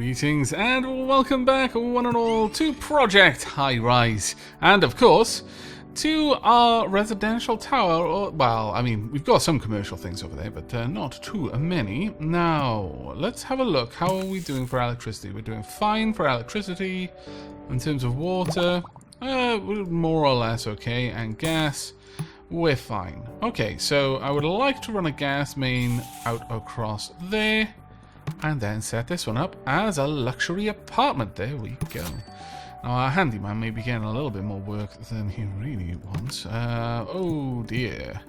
Greetings and welcome back, one and all, to Project Highrise, and of course, to our residential tower. Well, I mean, we've got some commercial things over there, but not too many. Now, let's have a look. How are we doing for electricity? We're doing fine for electricity. In terms of water, we're more or less okay, and gas, we're fine. Okay, so I would like to run a gas main out across there. And then set this one up as a luxury apartment. There we go. Now our handyman may be getting a little bit more work than he really wants. Oh dear.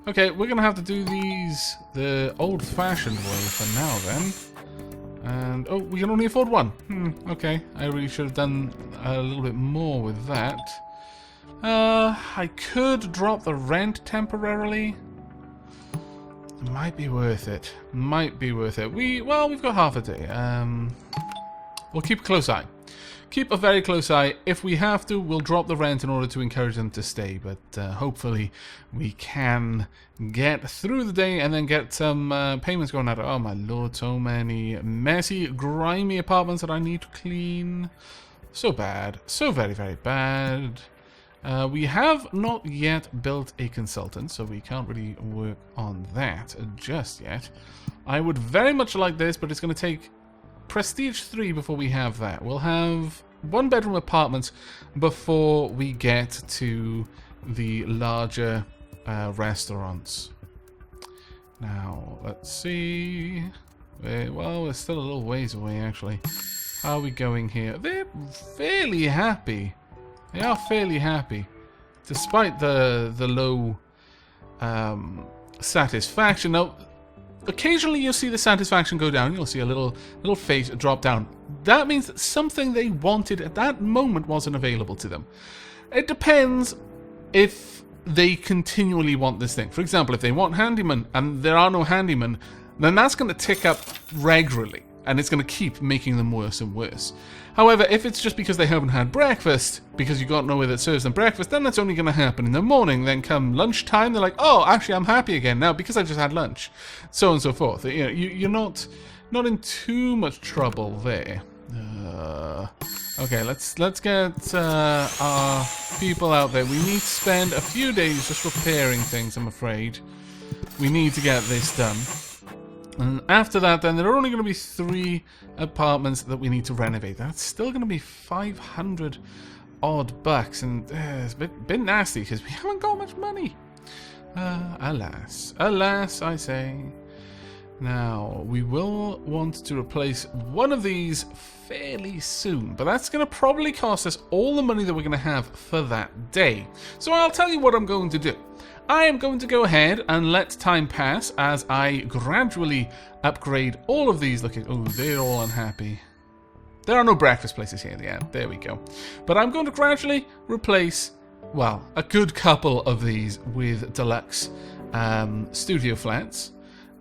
Okay, we're going to have to do these the old-fashioned way for now then. And, oh, we can only afford one. Okay, I really should have done a little bit more with that. I could drop the rent temporarily. Might be worth it. Might be worth it. We've got half a day. We'll keep a close eye. Keep a very close eye. If we have to, we'll drop the rent in order to encourage them to stay. But hopefully we can get through the day and then get some payments going out. Oh my lord, so many messy, grimy apartments that I need to clean. So bad. So very, very bad. We have not yet built a consultant, so we can't really work on that just yet. I would very much like this, but it's going to take Prestige 3 before we have that. We'll have one-bedroom apartments before we get to the larger restaurants. Now, let's see. We're still a little ways away, actually. How are we going here? They're fairly happy. They are fairly happy, despite the low satisfaction. Now, occasionally you'll see the satisfaction go down. You'll see a little face drop down. That means that something they wanted at that moment wasn't available to them. It depends if they continually want this thing. For example, if they want handyman and there are no handymen, then that's going to tick up regularly. And it's going to keep making them worse and worse. However, if it's just because they haven't had breakfast, because you got nowhere that serves them breakfast, then that's only going to happen in the morning. Then come lunchtime, they're like, oh, actually, I'm happy again now because I just had lunch. So on and so forth. You know, you're not in too much trouble there. Okay, let's get our people out there. We need to spend a few days just repairing things, I'm afraid. We need to get this done. And after that, then, there are only going to be 3 apartments that we need to renovate. That's still going to be 500 odd bucks, and it's a bit nasty because we haven't got much money. Alas, I say. Now, we will want to replace one of these fairly soon, but that's going to probably cost us all the money that we're going to have for that day. So I'll tell you what I'm going to do. I am going to go ahead and let time pass as I gradually upgrade all of these. Look at, oh, they're all unhappy. There are no breakfast places here in the end. There we go. But I'm going to gradually replace, well, a good couple of these with deluxe studio flats.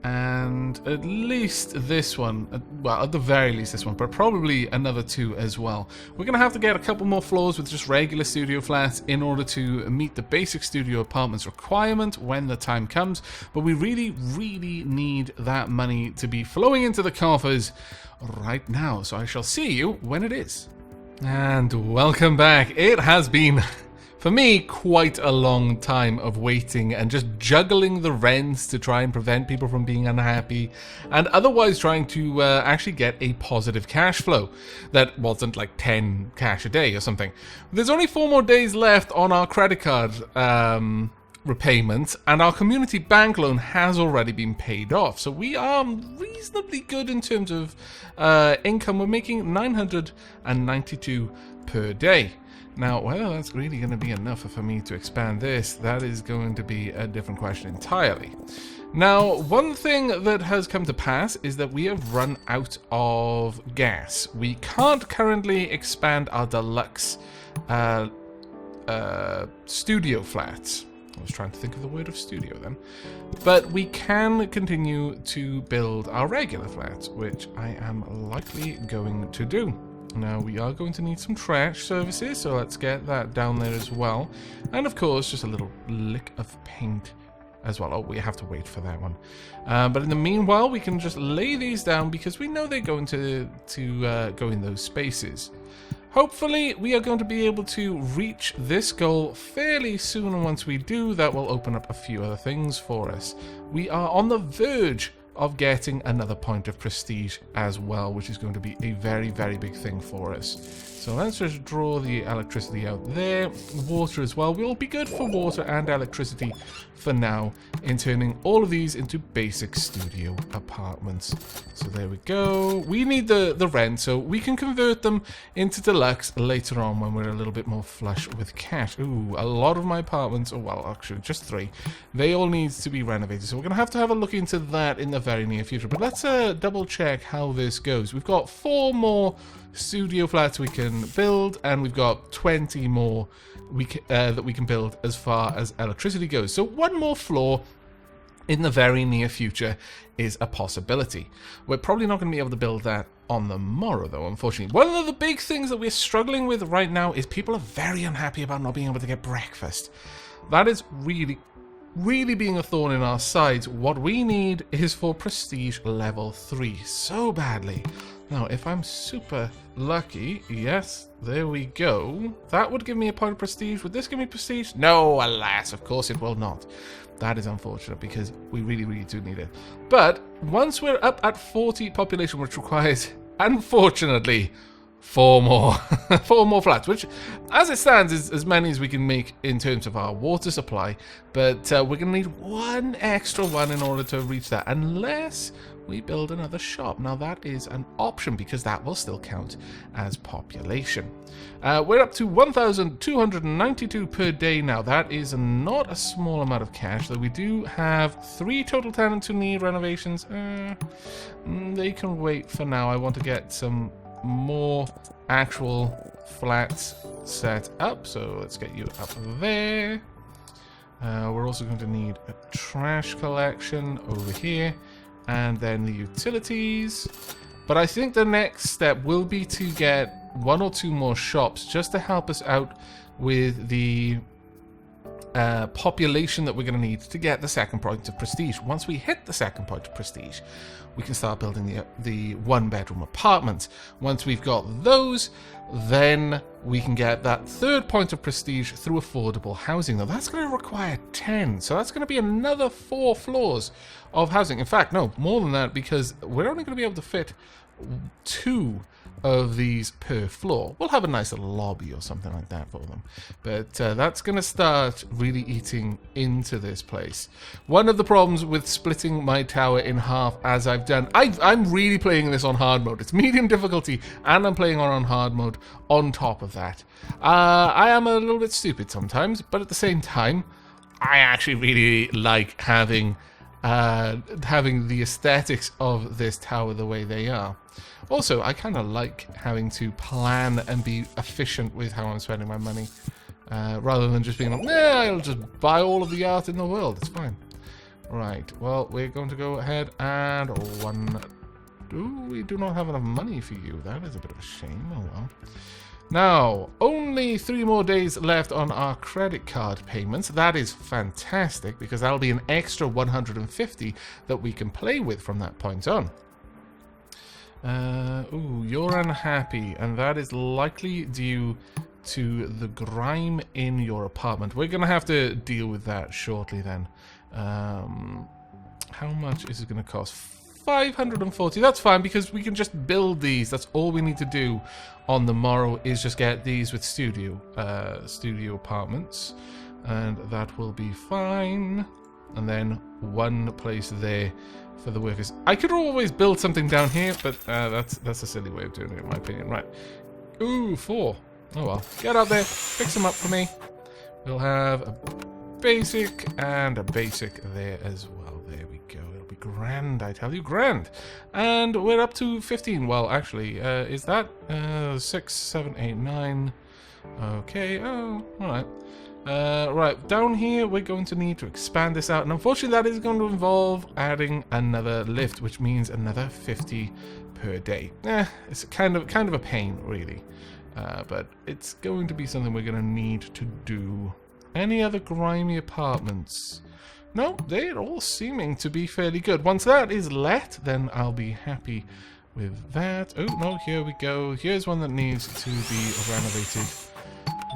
And at least this one, well, at the very least this one, but probably another 2 as well. We're going to have to get a couple more floors with just regular studio flats in order to meet the basic studio apartments requirement when the time comes. But we really, really need that money to be flowing into the coffers right now. So I shall see you when it is. And welcome back. It has been, for me, quite a long time of waiting and just juggling the rents to try and prevent people from being unhappy and otherwise trying to actually get a positive cash flow that wasn't like 10 cash a day or something. There's only 4 more days left on our credit card repayment, and our community bank loan has already been paid off. So we are reasonably good in terms of income. We're making 992 per day. Now, whether that's really going to be enough for me to expand this, that is going to be a different question entirely. Now, one thing that has come to pass is that we have run out of gas. We can't currently expand our deluxe studio flats. I was trying to think of the word of studio then. But we can continue to build our regular flats, which I am likely going to do. Now, we are going to need some trash services, so let's get that down there as well. And of course, just a little lick of paint as well. Oh, we have to wait for that one. But in the meanwhile, we can just lay these down because we know they're going to go in those spaces. Hopefully, we are going to be able to reach this goal fairly soon, and once we do, that will open up a few other things for us. We are on the verge of getting another point of prestige as well, which is going to be a very, very big thing for us. So let's just draw the electricity out there. Water as well. We'll be good for water and electricity for now in turning all of these into basic studio apartments. So there we go. We need the rent, so we can convert them into deluxe later on when we're a little bit more flush with cash. Ooh, a lot of my apartments, oh well, actually just 3, they all need to be renovated. So we're going to have a look into that in the very near future. But let's double check how this goes. We've got 4 more studio flats we can build, and we've got 20 more that we can build as far as electricity goes. So 1 more floor in the very near future is a possibility. We're probably not going to be able to build that on the morrow, though, unfortunately. One of the big things that we're struggling with right now is people are very unhappy about not being able to get breakfast. That is really being a thorn in our sides. What we need is for prestige level 3 so badly. Now, if I'm super lucky, yes, there we go. That would give me a point of prestige. Would this give me prestige? No, alas, of course it will not. That is unfortunate because we really do need it. But once we're up at 40 population, which requires, unfortunately, 4 more. 4 more flats, which, as it stands, is as many as we can make in terms of our water supply. But we're going to need 1 extra one in order to reach that, unless we build another shop. Now, that is an option because that will still count as population. We're up to 1,292 per day now. That is not a small amount of cash, though we do have 3 total tenants who need renovations. They can wait for now. I want to get some more actual flats set up, so let's get you up there. We're also going to need a trash collection over here, and then the utilities. But I think the next step will be to get 1 or 2 more shops just to help us out with the population that we're going to need to get the 2nd point of prestige. Once we hit the 2nd point of prestige, we can start building the 1-bedroom apartments. Once we've got those, then we can get that 3rd point of prestige through affordable housing. Now, that's going to require 10, so that's going to be another 4 floors of housing. In fact, no, more than that, because we're only going to be able to fit 2 of these per floor. We'll have a nice little lobby or something like that for them. But that's going to start really eating into this place. One of the problems with splitting my tower in half as I've done, I'm really playing this on hard mode. It's medium difficulty, and I'm playing on hard mode on top of that. I am a little bit stupid sometimes, but at the same time, I actually really like having the aesthetics of this tower the way they are. Also, I kind of like having to plan and be efficient with how I'm spending my money, rather than just being like, yeah, I'll just buy all of the art in the world. It's fine. Right, well, we're going to go ahead and we do not have enough money for you. That is a bit of a shame. Oh well. Now, only 3 more days left on our credit card payments. That is fantastic, because that'll be an extra 150 that we can play with from that point on. Ooh, you're unhappy, and that is likely due to the grime in your apartment. We're going to have to deal with that shortly then. How much is it going to cost? 540. That's fine, because we can just build these. That's all we need to do on the morrow, is just get these with studio apartments, and that will be fine. And then 1 place there for the workers. I could always build something down here, but that's a silly way of doing it, in my opinion. Right. Ooh, 4. Oh well. Get out there. Fix them up for me. We'll have a basic and a basic there as well. There we go. It'll be grand, I tell you. Grand. And we're up to 15. Well, actually, is that 6, 7, 8, 9? Okay. Oh, all right. Right, down here we're going to need to expand this out, and unfortunately that is going to involve adding another lift, which means another 50 per day. It's kind of a pain, really, but it's going to be something we're going to need to do. Any other grimy apartments? No, they're all seeming to be fairly good. Once that is let, then I'll be happy with that. Oh, no, here we go. Here's one that needs to be renovated.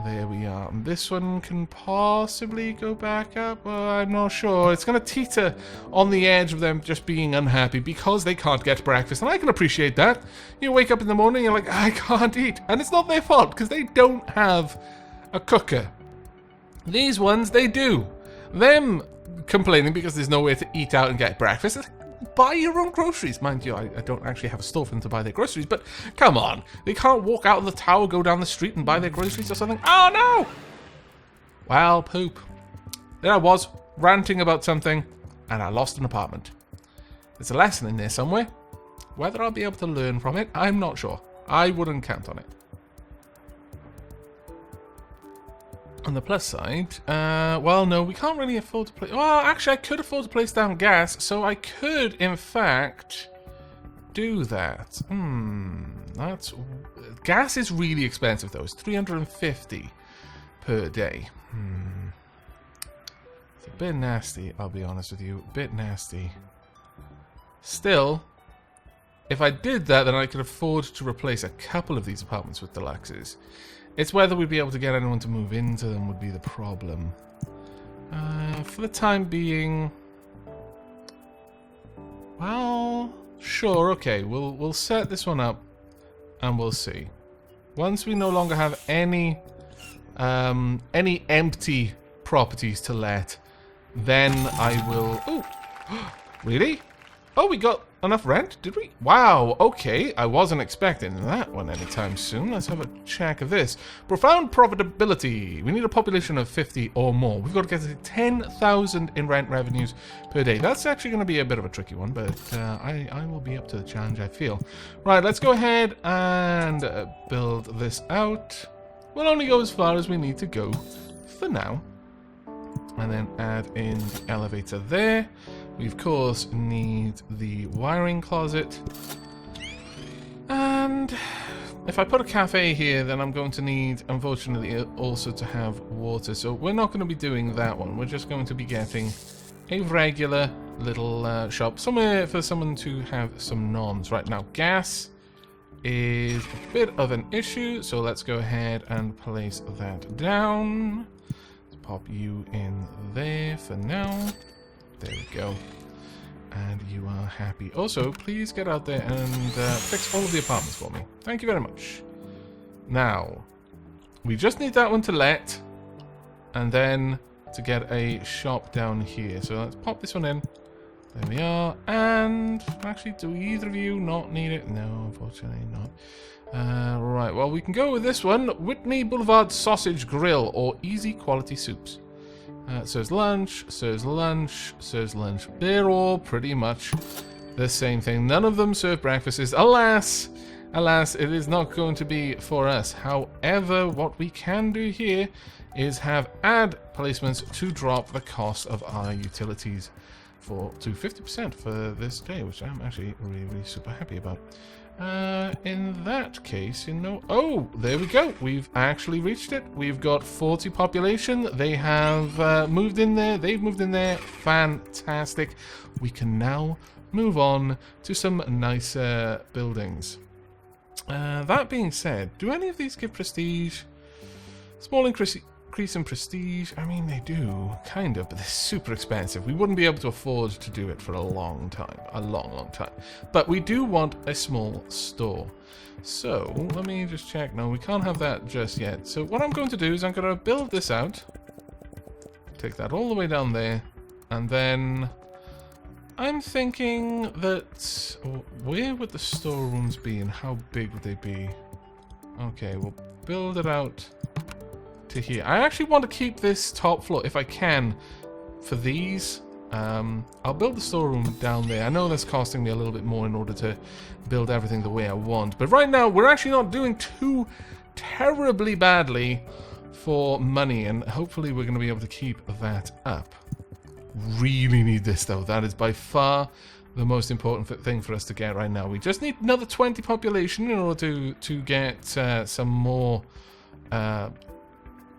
There we are. And this one can possibly go back up. I'm not sure. It's going to teeter on the edge of them just being unhappy because they can't get breakfast. And I can appreciate that. You wake up in the morning, you're like, I can't eat. And it's not their fault because they don't have a cooker. These ones, they do. Them complaining because there's nowhere to eat out and get breakfast. Buy your own groceries. Mind you, I don't actually have a store for them to buy their groceries, but come on. They can't walk out of the tower, go down the street and buy their groceries or something. Oh, no! Well, poop. There I was, ranting about something, and I lost an apartment. There's a lesson in there somewhere. Whether I'll be able to learn from it, I'm not sure. I wouldn't count on it. On the plus side, well, no, we can't really afford to place... Well, actually, I could afford to place down gas, so I could, in fact, do that. That's... Gas is really expensive, though. It's 350 per day. It's a bit nasty, I'll be honest with you. A bit nasty. Still, if I did that, then I could afford to replace a couple of these apartments with deluxes. It's whether we'd be able to get anyone to move into them would be the problem. For the time being... Well, sure, okay. We'll set this one up and we'll see. Once we no longer have any empty properties to let, then I will... Oh, really? Oh, we got enough rent, did we? Wow, okay. I wasn't expecting that one anytime soon. Let's have a check of this. Profound profitability. We need a population of 50 or more. We've got to get to 10,000 in rent revenues per day. That's actually going to be a bit of a tricky one, but I will be up to the challenge, I feel. Right, let's go ahead and build this out. We'll only go as far as we need to go for now. And then add in the elevator there. We, of course, need the wiring closet. And if I put a cafe here, then I'm going to need, unfortunately, also to have water. So we're not going to be doing that one. We're just going to be getting a regular little shop. Somewhere for someone to have some noms. Right now, gas is a bit of an issue. So let's go ahead and place that down. Let's pop you in there for now. There we go. And you are happy. Also, please get out there and fix all of the apartments for me. Thank you very much. Now, we just need that one to let. And then to get a shop down here. So let's pop this one in. There we are. And actually, do either of you not need it? No, unfortunately not. Right, well, we can go with this one. Whitney Boulevard Sausage Grill or Easy Quality Soups. Serves lunch, serves lunch, serves lunch. They're all pretty much the same thing. None of them serve breakfasts. Alas, alas, it is not going to be for us. However, what we can do here is have ad placements to drop the cost of our utilities to 50% for this day, which I'm actually really, really super happy about. In that case, you know... Oh, there we go. We've actually reached it. We've got 40 population. They have moved in there. They've moved in there. Fantastic. We can now move on to some nicer buildings. That being said, do any of these give prestige? Small increase in prestige? I mean, they do, kind of, but they're super expensive. We wouldn't be able to afford to do it for a long time. A long, long time. But we do want a small store. So, let me just check. No, we can't have that just yet. So what I'm going to do is I'm going to build this out. Take that all the way down there. And then I'm thinking that... Where would the storerooms be and how big would they be? Okay, we'll build it out to here. I actually want to keep this top floor, if I can, for these. I'll build the storeroom down there. I know that's costing me a little bit more in order to build everything the way I want. But right now, we're actually not doing too terribly badly for money. And hopefully we're going to be able to keep that up. Really need this, though. That is by far the most important thing for us to get right now. We just need another 20 population in order to get some more...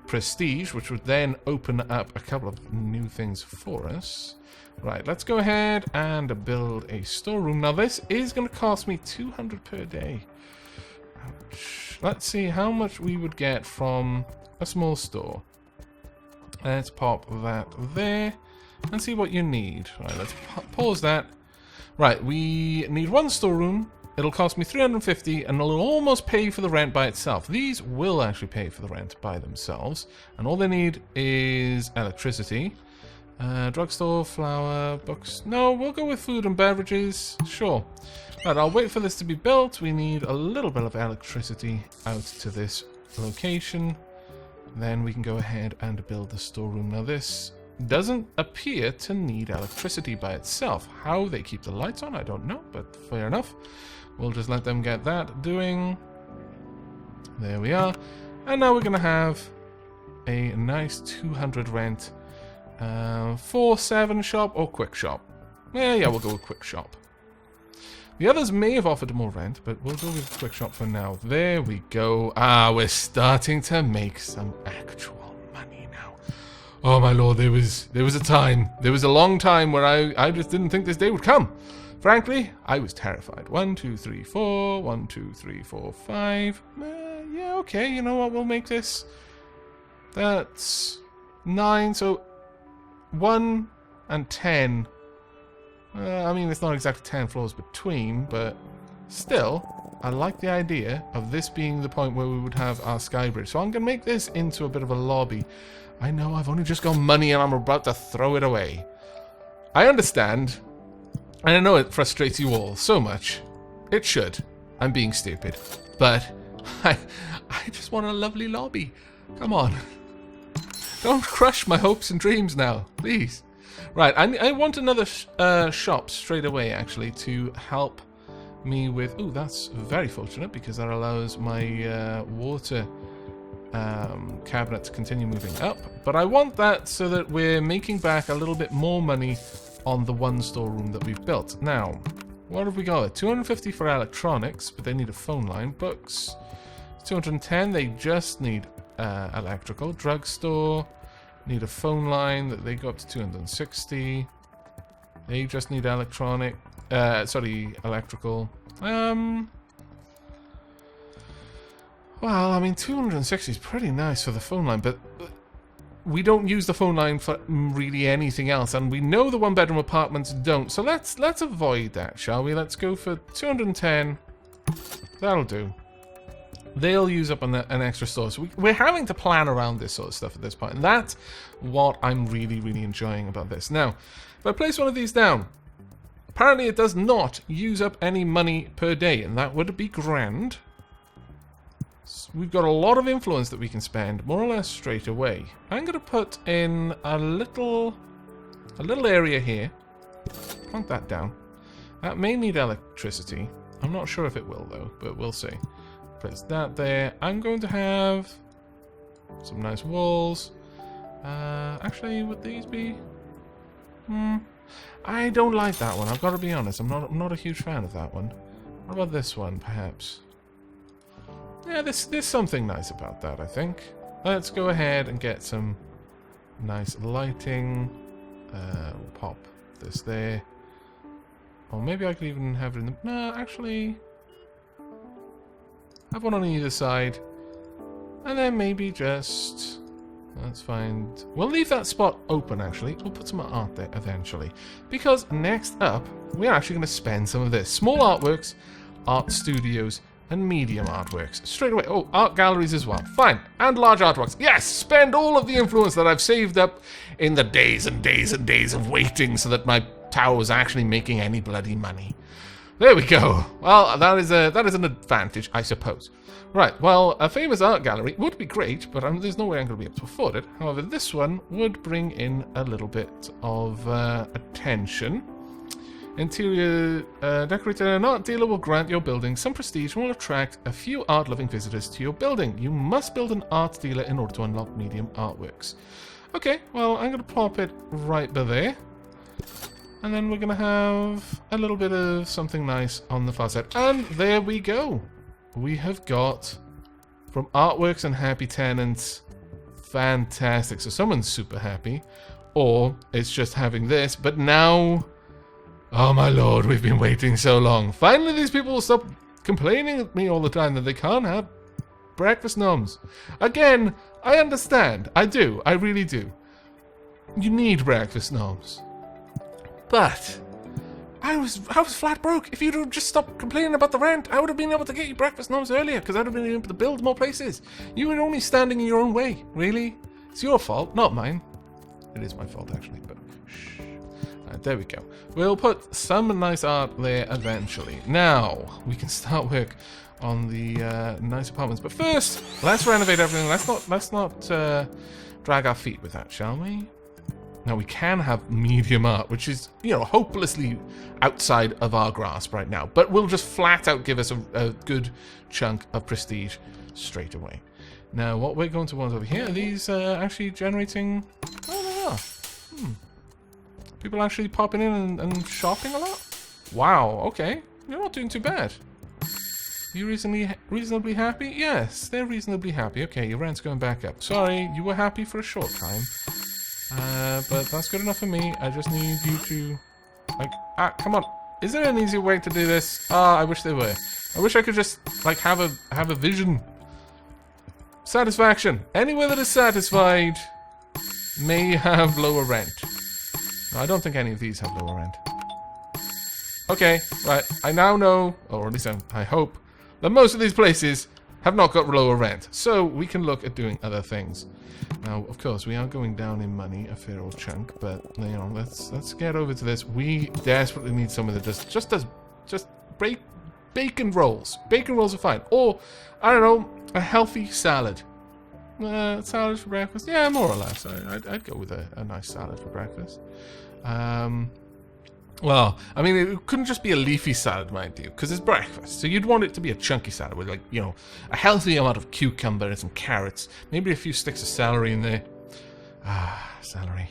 prestige, which would then open up a couple of new things for us. Right, let's go ahead and build a storeroom. Now, this is going to cost me 200 per day. Ouch. Let's see how much we would get from a small store. Let's pop that there and see what you need. Right, let's pause that. Right, we need one storeroom. It'll cost me 350 and it'll almost pay for the rent by itself. These will actually pay for the rent by themselves. And all they need is electricity. Drugstore, flour, books. No, we'll go with food and beverages. Sure. Right, I'll wait for this to be built. We need a little bit of electricity out to this location. Then we can go ahead and build the storeroom. Now this doesn't appear to need electricity by itself. How they keep the lights on, I don't know, but fair enough. We'll just let them get that doing. There we are. And now we're going to have a nice 200 rent. 4-7 shop or quick shop. Yeah, we'll go with quick shop. The others may have offered more rent, but we'll go with quick shop for now. There we go. Ah, we're starting to make some actual money now. Oh my lord, there was a time. There was a long time where I just didn't think this day would come. Frankly, I was terrified. 1, 2, 3, 4. 1, 2, 3, 4, 5. Yeah, okay, you know what? We'll make this. That's 9, so 1 and 10. I mean, it's not exactly 10 floors between, but still, I like the idea of this being the point where we would have our sky bridge. So I'm going to make this into a bit of a lobby. I know, I've only just got money and I'm about to throw it away. I understand. And I know it frustrates you all so much. It should. I'm being stupid. But I just want a lovely lobby. Come on. Don't crush my hopes and dreams now, please. Right, I want another shop straight away, actually, to help me with... Ooh, that's very fortunate, because that allows my water cabinet to continue moving up. But I want that so that we're making back a little bit more money on the one storeroom that we've built. Now, what have we got? 250 for electronics, but they need a phone line. Books, 210, they just need electrical. Drugstore, need a phone line, that they go up to 260. They just need electronic, electrical. Well, I mean, 260 is pretty nice for the phone line, but we don't use the phone line for really anything else, and we know the one-bedroom apartments don't, so let's avoid that, shall we? Let's go for 210. That'll do. They'll use up an extra store, so we're having to plan around this sort of stuff at this point, and that's what I'm really, really enjoying about this. Now, if I place one of these down, apparently it does not use up any money per day, and that would be grand. We've got a lot of influence that we can spend more or less straight away. I'm going to put in a little area here. Plunk that down. That may need electricity. I'm not sure if it will though, but we'll see. Place that there. I'm going to have some nice walls. Actually, would these be? I don't like that one. I've got to be honest. I'm not a huge fan of that one. What about this one, perhaps? Yeah, there's something nice about that, I think. Let's go ahead and get some nice lighting. We'll pop this there. Or maybe I could even have it in the... No, actually... have one on either side. And then maybe just... let's find... we'll leave that spot open, actually. We'll put some art there eventually. Because next up, we're actually going to spend some of this. Small artworks, art studios, and medium artworks. Straight away. Oh, art galleries as well. Fine. And large artworks. Yes! Spend all of the influence that I've saved up in the days and days and days of waiting so that my tower was actually making any bloody money. There we go. Well, that is an advantage, I suppose. Right, well, a famous art gallery would be great, but there's no way I'm going to be able to afford it. However, this one would bring in a little bit of attention. Interior decorator, an art dealer will grant your building some prestige and will attract a few art-loving visitors to your building. You must build an art dealer in order to unlock medium artworks. Okay, well, I'm going to pop it right there. And then we're going to have a little bit of something nice on the far side. And there we go. We have got, from artworks and happy tenants, Fantastic. So someone's super happy. Or it's just having this. But now... Oh my lord, we've been waiting so long. Finally these people will stop complaining at me all the time that they can't have breakfast gnomes. Again, I understand. I do. I really do. You need breakfast gnomes. But... I was flat broke. If you'd have just stopped complaining about the rent, I would have been able to get you breakfast gnomes earlier, because I'd have been able to build more places. You were only standing in your own way, really. It's your fault, not mine. It is my fault, actually, but shh. Right, there we go. We'll put some nice art there eventually. Now, we can start work on the nice apartments. But first, let's renovate everything. Let's not drag our feet with that, shall we? Now, we can have medium art, which is, you know, hopelessly outside of our grasp right now. But will just flat out give us a good chunk of prestige straight away. Now, what we're going to want over here, are these actually generating... Oh, they are. People actually popping in and shopping a lot? Wow, okay. You're not doing too bad. You reasonably happy? Yes, they're reasonably happy. Okay, your rent's going back up. Sorry, you were happy for a short time. But that's good enough for me. I just need you to... Like, come on. Is there an easier way to do this? I wish there were. I wish I could just, like, have a vision. Satisfaction. Anywhere that is satisfied may have lower rent. No, I don't think any of these have lower rent. Okay, right. I now know, or at least I hope, that most of these places have not got lower rent. So we can look at doing other things. Now, of course, we are going down in money, a fair old chunk, but, you know, let's get over to this. We desperately need someone that just does bacon rolls. Bacon rolls are fine. Or, I don't know, a healthy salad. Salad for breakfast? Yeah, more or less. I'd go with a nice salad for breakfast. Well, I mean, it couldn't just be a leafy salad, mind you, because it's breakfast. So you'd want it to be a chunky salad with, like, you know, a healthy amount of cucumber and some carrots. Maybe a few sticks of celery in there. Celery.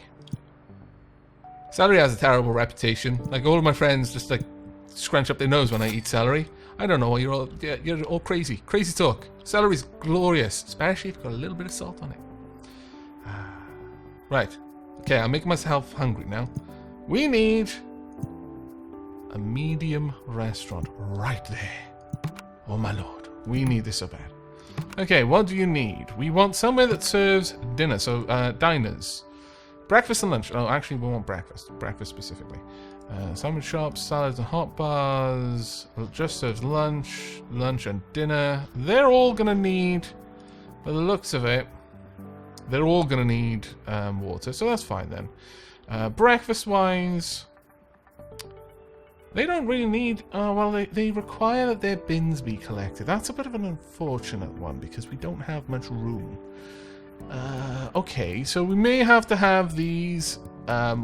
Celery has a terrible reputation. Like, all of my friends just, like, scrunch up their nose when I eat celery. I don't know, you're all crazy. Crazy talk. Celery's glorious, especially if you've got a little bit of salt on it. Right. Okay, I'm making myself hungry now. We need... a medium restaurant right there. Oh my lord, we need this so bad. Okay, what do you need? We want somewhere that serves dinner, so diners. Breakfast and lunch. Oh, actually, we want breakfast. Breakfast specifically. Sandwich shops, salads and hot bars. Just serves lunch, and dinner. They're all gonna need, by the looks of it, they're all gonna need water, so that's fine then. Breakfast-wise... They don't really need... well, they require that their bins be collected. That's a bit of an unfortunate one, because we don't have much room. Okay, so we may have to have these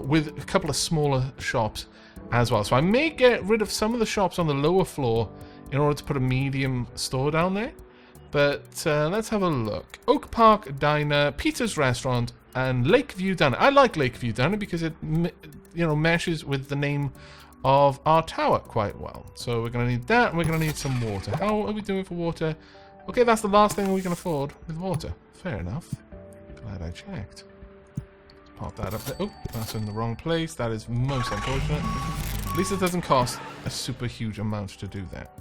with a couple of smaller shops as well. So I may get rid of some of the shops on the lower floor in order to put a medium store down there. But let's have a look. Oak Park Diner, Peter's Restaurant, and Lakeview Diner. I like Lakeview Diner because it, you know, meshes with the name of our tower quite well. So we're going to need that, and we're going to need some water. How are we doing for water? Okay, that's the last thing we can afford with water. Fair enough. Glad I checked. Let's pop that up there. Oh, that's in the wrong place. That is most unfortunate. At least it doesn't cost a super huge amount to do that.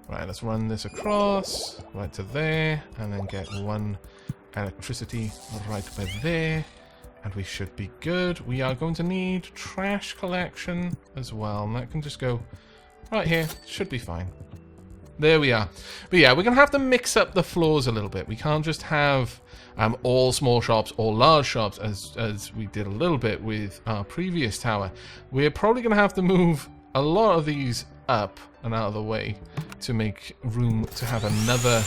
Right, let's run this across, right to there, and then get one electricity right by there. And we should be good. We are going to need trash collection as well. And that can just go right here. Should be fine. There we are. But yeah, we're going to have to mix up the floors a little bit. We can't just have all small shops or large shops as we did a little bit with our previous tower. We're probably going to have to move a lot of these up and out of the way to make room to have another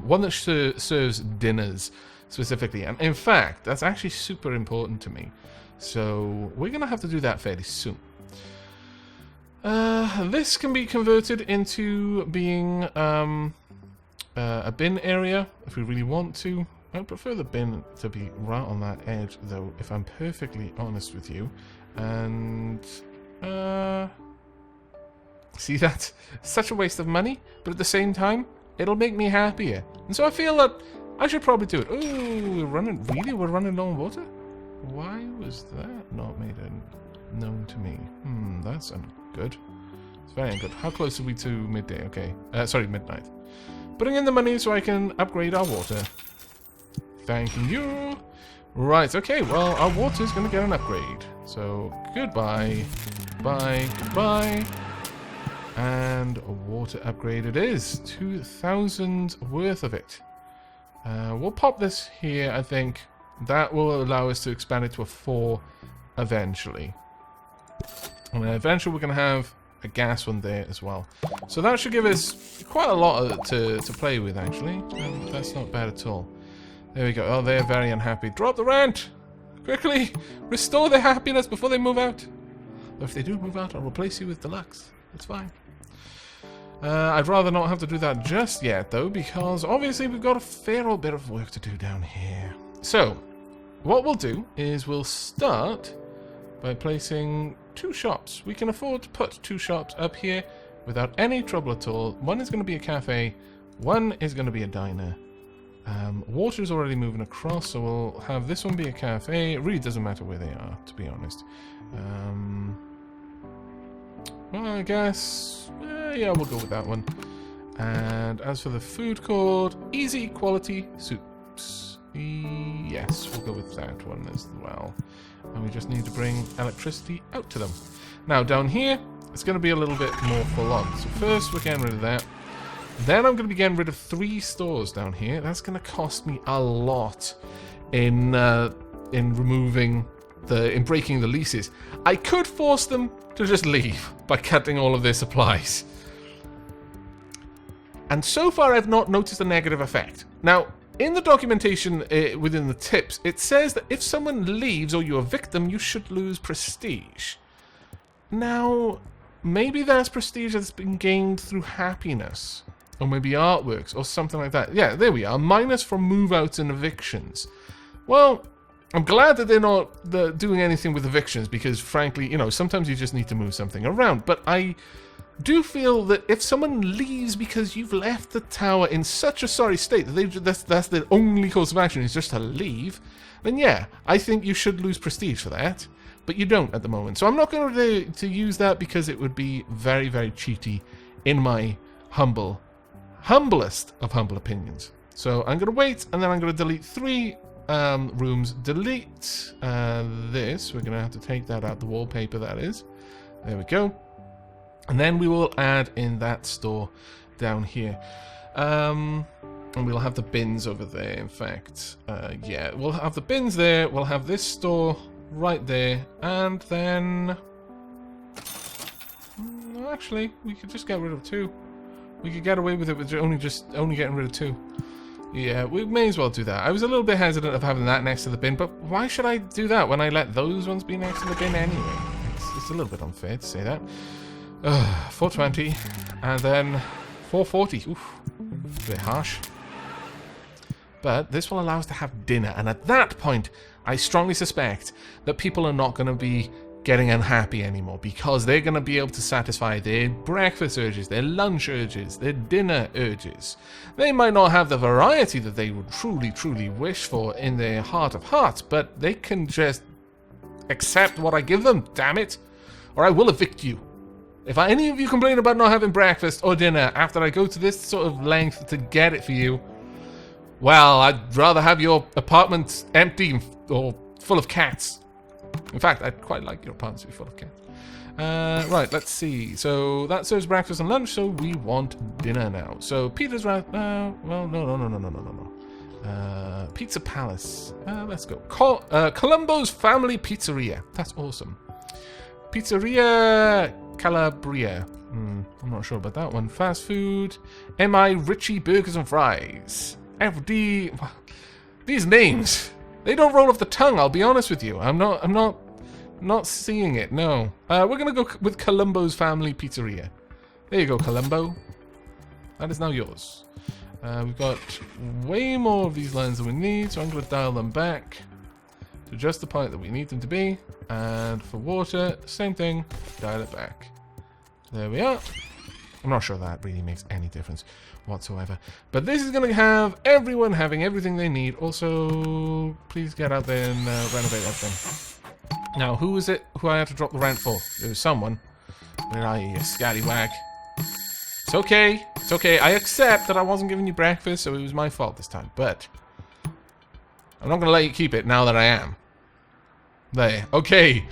one that serves dinners specifically. And in fact, that's actually super important to me. So we're going to have to do that fairly soon. This can be converted into being a bin area if we really want to. I prefer the bin to be right on that edge, though, if I'm perfectly honest with you. And see, that's such a waste of money, but at the same time, it'll make me happier. And so I feel that I should probably do it. Oh, we're running... Really? We're running low on water? Why was that not made known to me? That's good. It's very good. How close are we to midday? Okay. Sorry, midnight. Putting in the money so I can upgrade our water. Thanking you. Right, okay. Well, our water's going to get an upgrade. So, goodbye. Bye. Goodbye. And a water upgrade it is. 2,000 worth of it. We'll pop this here, I think. That will allow us to expand it to a 4 eventually. And then eventually we're going to have a gas one there as well. So that should give us quite a lot to play with, actually. That's not bad at all. There we go. Oh, they're very unhappy. Drop the rent! Quickly! Restore their happiness before they move out. Or if they do move out, I'll replace you with deluxe. It's fine. I'd rather not have to do that just yet, though, because obviously we've got a fair old bit of work to do down here. So, what we'll do is we'll start by placing 2 shops. We can afford to put 2 shops up here without any trouble at all. One is going to be a cafe, one is going to be a diner. Water is already moving across, so we'll have this one be a cafe. It really doesn't matter where they are, to be honest. Well, I guess... yeah, we'll go with that one. And as for the food court, easy quality soups. Yes, we'll go with that one as well. And we just need to bring electricity out to them. Now, down here, it's going to be a little bit more full on. So first, we're getting rid of that. Then I'm going to be getting rid of 3 stores down here. That's going to cost me a lot in removing in breaking the leases. I could force them to just leave by cutting all of their supplies. And so far I've not noticed a negative effect. Now, in the documentation within the tips, it says that if someone leaves or you evict them, you should lose prestige. Now, maybe that's prestige that's been gained through happiness. Or maybe artworks or something like that. Yeah, there we are. Minus from move-outs and evictions. Well, I'm glad that they're not doing anything with evictions because, frankly, you know, sometimes you just need to move something around. But I do feel that if someone leaves because you've left the tower in such a sorry state that that's the only course of action is just to leave, then yeah, I think you should lose prestige for that. But you don't at the moment. So I'm not going to use that because it would be very, very cheaty in my humblest of humble opinions. So I'm going to wait and then I'm going to delete 3 rooms. Delete this. We're going to have to take that out, the wallpaper that is. There we go. And then we will add in that store down here. And we'll have the bins over there, in fact. Yeah, we'll have the bins there. We'll have this store right there. And then... actually, we could just get rid of 2. We could get away with it with only getting rid of 2. Yeah, we may as well do that. I was a little bit hesitant of having that next to the bin, but why should I do that when I let those ones be next to the bin anyway? It's a little bit unfair to say that. 420, and then 440. Oof, a bit harsh. But this will allow us to have dinner, and at that point, I strongly suspect that people are not going to be getting unhappy anymore because they're going to be able to satisfy their breakfast urges, their lunch urges, their dinner urges. They might not have the variety that they would truly, truly wish for in their heart of hearts, but they can just accept what I give them, damn it, or I will evict you. If any of you complain about not having breakfast or dinner after I go to this sort of length to get it for you, well, I'd rather have your apartment empty or full of cats. In fact, I'd quite like your apartment to be full of cats. Right, let's see. So that serves breakfast and lunch, so we want dinner now. So Peter's well, no. Pizza Palace. Let's go. Columbo's Family Pizzeria. That's awesome. Pizzeria Calabria. I'm not sure about that one. Fast food. M.I. Richie Burgers and Fries. FD. These names, they don't roll off the tongue, I'll be honest with you. I'm not seeing it, no. We're gonna go with Columbo's Family Pizzeria. There you go, Columbo. That is now yours. We've got way more of these lines than we need, so I'm gonna dial them back to just the point that we need them to be. And for water, same thing, dial it back. There we are. I'm not sure that really makes any difference whatsoever. But this is going to have everyone having everything they need. Also, please get out there and renovate everything. Now, who is it who I had to drop the rent for? It was someone. Where are you scallywag? It's okay. It's okay. I accept that I wasn't giving you breakfast, so it was my fault this time. But I'm not going to let you keep it now that I am. There. Okay.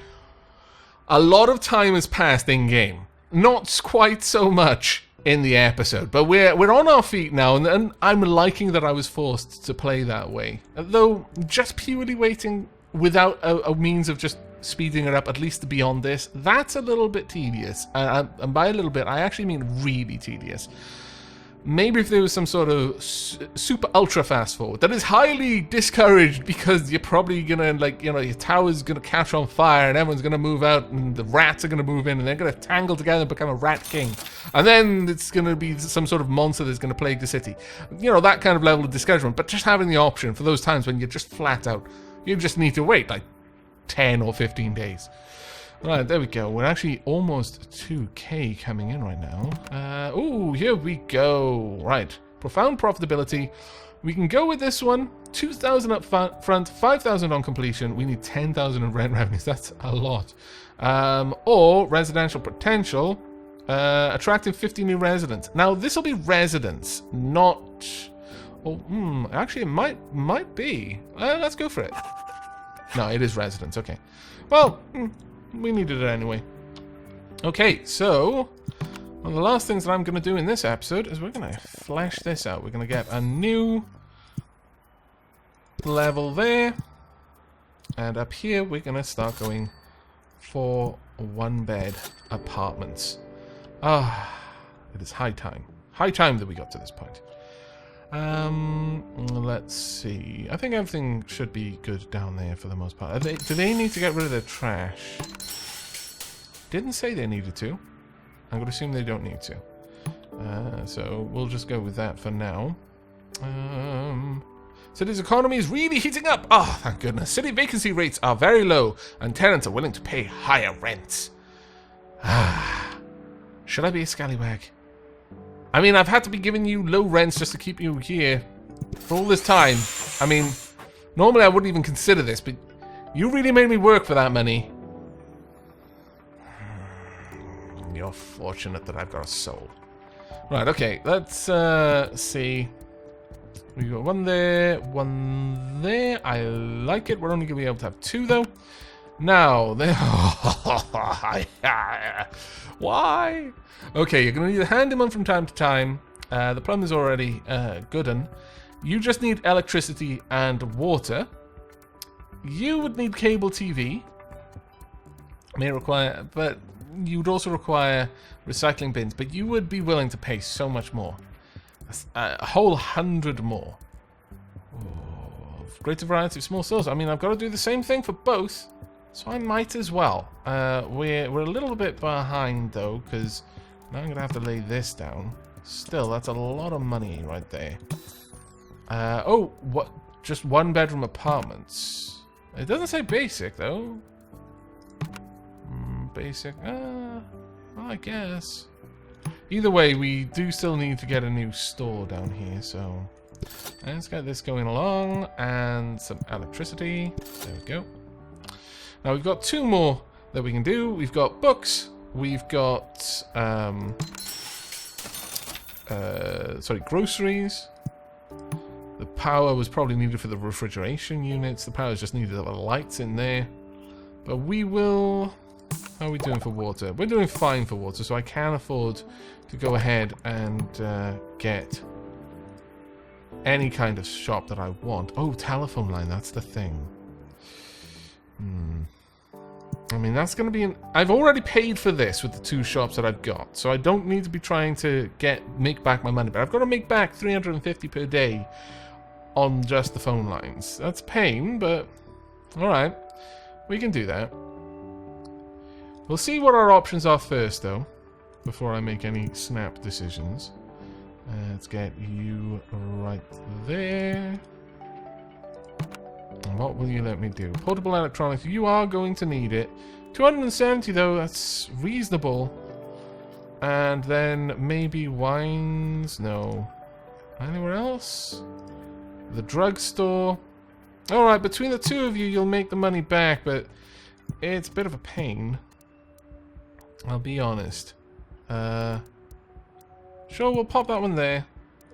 A lot of time has passed in-game. Not quite so much in the episode, but we're on our feet now, and I'm liking that I was forced to play that way. Though, just purely waiting without a means of just speeding it up, at least beyond this, that's a little bit tedious. And by a little bit, I actually mean really tedious. Maybe if there was some sort of super ultra fast forward. That is highly discouraged because you're probably gonna, like, you know, your tower's gonna catch on fire and everyone's gonna move out and the rats are gonna move in and they're gonna tangle together and become a rat king. And then it's gonna be some sort of monster that's gonna plague the city. You know, that kind of level of discouragement. But just having the option for those times when you're just flat out, you just need to wait like 10 or 15 days. Right, there we go. We're actually almost 2k coming in right now. Oh, here we go. Right, profound profitability. We can go with this one. 2,000 up front, 5,000 on completion. We need 10,000 in rent revenues. That's a lot. Or residential potential, attracting 50 new residents. Now, this will be residents, not. Oh, actually, it might be. Let's go for it. No, it is residents. Okay. Well. We needed it anyway. Okay, so one of the last things that I'm going to do in this episode is we're going to flesh this out. We're going to get a new level there. And up here, we're going to start going for one-bed apartments. It is high time. High time that we got to this point. Let's see. I think everything should be good down there for the most part. Do they need to get rid of their trash? Didn't say they needed to. I'm going to assume they don't need to. So we'll just go with that for now. City's economy is really heating up. Oh, thank goodness. City vacancy rates are very low, and tenants are willing to pay higher rents. Should I be a scallywag? I mean, I've had to be giving you low rents just to keep you here for all this time. I mean, normally I wouldn't even consider this, but you really made me work for that money. You're fortunate that I've got a soul. Right, okay, let's see. We got one there, one there. I like it. We're only going to be able to have two, though. Now, there. Why? Okay, you're going to need to hand him on from time to time. The plumber's already good. You just need electricity and water. You would need cable TV. May require, but you'd also require recycling bins. But you would be willing to pay so much more. A whole 100 more. Oh, greater variety of small stores. I mean, I've got to do the same thing for both. So I might as well. We're a little bit behind, though, because now I'm going to have to lay this down. Still, that's a lot of money right there. Oh, what? Just one-bedroom apartments. It doesn't say basic, though. Basic. Well, I guess. Either way, we do still need to get a new store down here, so let's get this going along. And some electricity. There we go. Now we've got two more that we can do. We've got books. We've got groceries. The power was probably needed for the refrigeration units. The power is just needed for the lights in there. But we will. How are we doing for water? We're doing fine for water, so I can afford to go ahead and get any kind of shop that I want. Oh, telephone line. That's the thing. I mean, that's going to be I've already paid for this with the two shops that I've got, so I don't need to be trying to make back my money. But I've got to make back 350 per day on just the phone lines. That's pain, but alright. We can do that. We'll see what our options are first, though, before I make any snap decisions. Let's get you right there. And what will you let me do? Portable electronics. You are going to need it. 270, though. That's reasonable. And then maybe wines? No. Anywhere else? The drugstore. Alright, between the two of you, you'll make the money back, but it's a bit of a pain. I'll be honest. Sure, we'll pop that one there.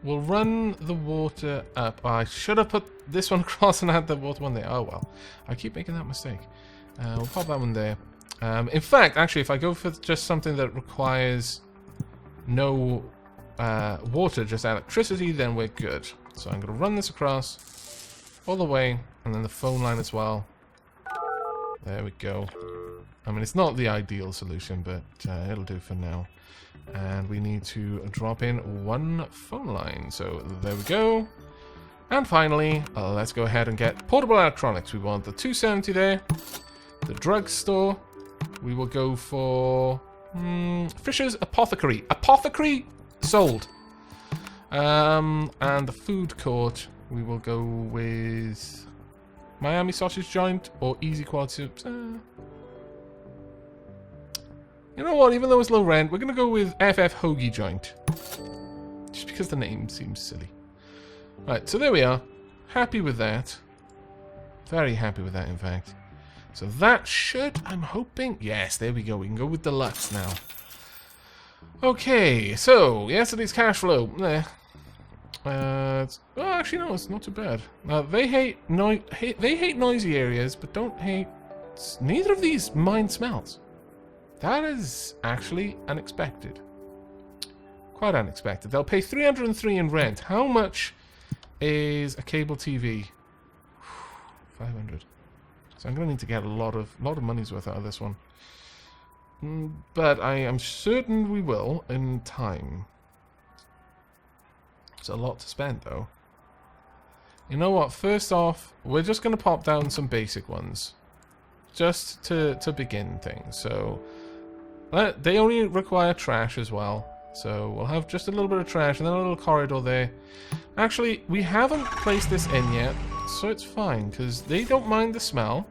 We'll run the water up. Oh, I should have put this one across and had the water one there. Oh well. I keep making that mistake. We'll pop that one there. In fact, actually, if I go for just something that requires no water, just electricity, then we're good. So I'm going to run this across all the way, and then the phone line as well. There we go. I mean, it's not the ideal solution, but it'll do for now. And we need to drop in one phone line. So there we go. And finally, let's go ahead and get portable electronics. We want the 270 there. The drugstore. We will go for Fisher's Apothecary. Apothecary sold. And the food court, we will go with Miami sausage joint or easy quality soups. You know what? Even though it's low rent, we're going to go with FF Hoagie Joint. Just because the name seems silly. Right, so there we are. Happy with that. Very happy with that, in fact. So that should, I'm hoping... Yes, there we go. We can go with deluxe now. Okay, so yesterday's cash flow. Well, actually, no, it's not too bad. They hate noisy areas, but don't hate... Neither of these mind smells. That is actually unexpected. Quite unexpected. They'll pay 303 in rent. How much is a cable TV? 500. So I'm going to need to get a lot of money's worth out of this one. But I am certain we will in time. It's a lot to spend, though. You know what? First off, we're just going to pop down some basic ones. Just to begin things. So... they only require trash as well. So we'll have just a little bit of trash and then a little corridor there. Actually, we haven't placed this in yet, so it's fine, because they don't mind the smell.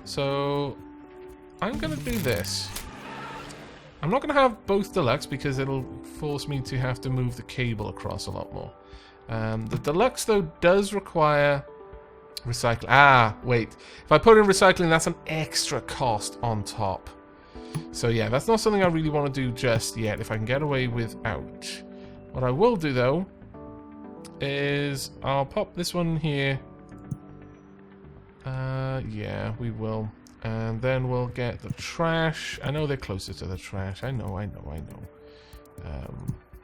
So I'm going to do this. I'm not going to have both deluxe because it'll force me to have to move the cable across a lot more. The deluxe, though, does require... recycling. Ah, wait. If I put in recycling, that's an extra cost on top. So yeah, that's not something I really want to do just yet, if I can get away without. What I will do, though, is I'll pop this one here. Yeah, we will. And then we'll get the trash. I know they're closer to the trash. I know.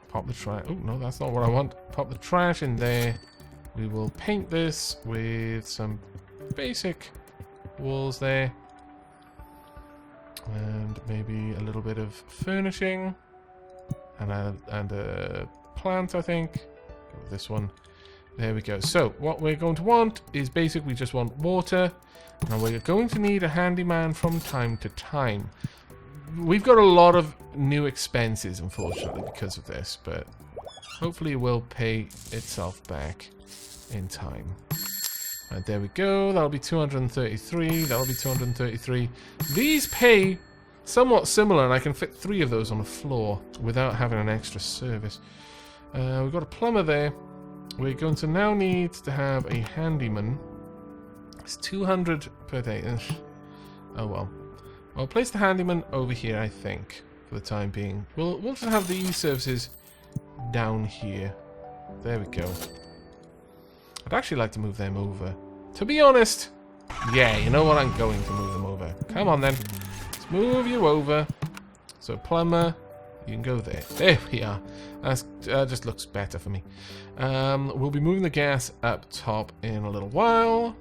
Pop the trash. Oh, no, that's not what I want. Pop the trash in there. We will paint this with some basic walls there. And maybe a little bit of furnishing. And a plant, I think. Go with this one. There we go. So, what we're going to want is basically just want water. Now, we're going to need a handyman from time to time. We've got a lot of new expenses, unfortunately, because of this. But hopefully it will pay itself back in time. Right, there we go. That'll be 233. That'll be 233. These pay somewhat similar, and I can fit 3 of those on the floor without having an extra service. We've got a plumber there. We're going to now need to have a handyman. It's 200 per day. Oh well. I'll place the handyman over here, I think, for the time being. We'll just have these services down here. There we go. I'd actually like to move them over. To be honest, yeah, you know what? I'm going to move them over. Come on, then. Let's move you over. So, plumber, you can go there. There we are. That just looks better for me. We'll be moving the gas up top in a little while.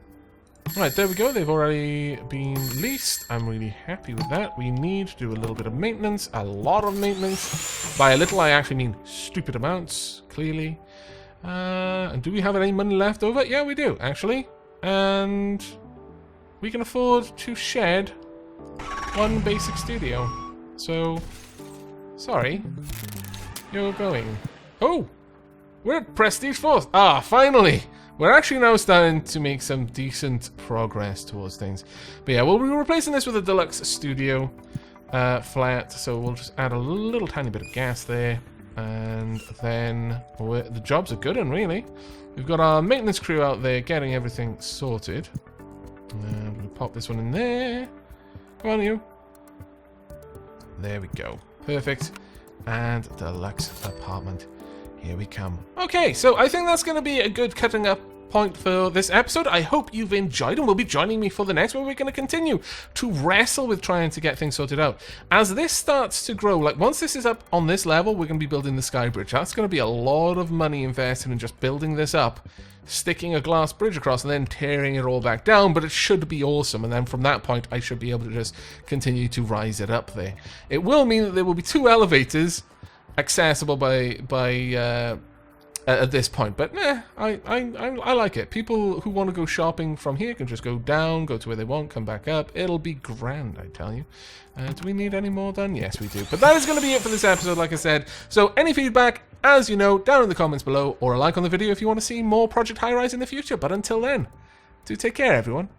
Right, there we go. They've already been leased. I'm really happy with that. We need to do a little bit of maintenance. A lot of maintenance. By a little, I actually mean stupid amounts, clearly. And do we have any money left over? Yeah, we do, actually. And we can afford to shed one basic studio. So, sorry. You're going. Oh! We're at Prestige 4th. Ah, finally! We're actually now starting to make some decent progress towards things. But yeah, we'll be replacing this with a deluxe studio. flat, so we'll just add a little tiny bit of gas there, and then the jobs are good, and really, we've got our maintenance crew out there getting everything sorted. And we'll pop this one in there. Come on, you. There we go. Perfect. And deluxe apartment. Here we come. Okay, so I think that's going to be a good cutting up point for this episode. I hope you've enjoyed and will be joining me for the next, where we're going to continue to wrestle with trying to get things sorted out. As this starts to grow, like once this is up on this level, we're going to be building the sky bridge. That's going to be a lot of money invested in just building this up, sticking a glass bridge across and then tearing it all back down, but it should be awesome. And then from that point, I should be able to just continue to rise it up there. It will mean that there will be 2 elevators accessible by at this point, but I like it. People who want to go shopping from here can just go down, go to where they want, come back up. It'll be grand, I tell you. Do we need any more done? Yes, we do. But that is going to be it for this episode, like I said. So any feedback, as you know, down in the comments below, or a like on the video if you want to see more Project Highrise in the future. But until then, do take care, everyone.